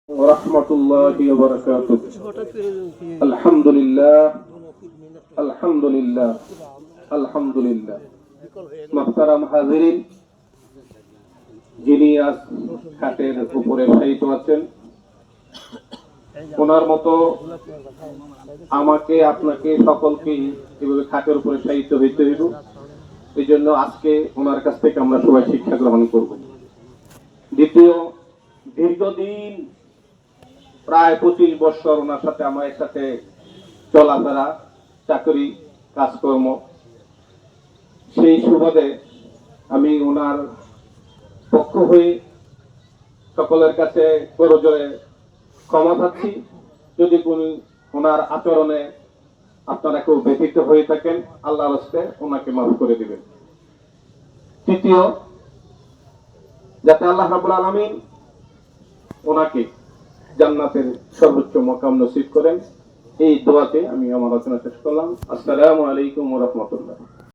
ওয়া বারাকাতুহু। আলহামদুলিল্লাহ, আলহামদুলিল্লাহ, আলহামদুলিল্লাহ। মুহতারাম হাজিরিন, যিনি আজ খাটের উপরে শায়িত আছেন, ওনার মতো আমাকে, আপনাকে, সকলকেই এভাবে খাটের উপরে শায়িত হইতে হইব। এই জন্য আজকে ওনার কাছ থেকে আমরা সবাই শিক্ষা গ্রহণ করব। দ্বিতীয়, দীর্ঘদিন প্রায় 25 বছর ওনার সাথে আমার একসাথে চলাফেরা, চাকরি, কাজকর্ম। সেই সুবাদে আমি ওনার পক্ষ হয়ে সকলের কাছে করজোড়ে ক্ষমা চাচ্ছি যদি কোন ওনার আচরণে আপনারা কেউ ব্যথিত হয়ে থাকেন। আল্লাহর রাস্তে ওনাকে মাফ করে দিবেন। তৃতীয়, যাতে আল্লাহ রাব্বুল আলামিন ওনাকে জান্নাতের সর্বোচ্চ মাকাম নসিব করেন, এই দোয়াতে আমি আমার আলোচনা শেষ করলাম। আসসালামু আলাইকুম ওয়া রাহমাতুল্লাহ।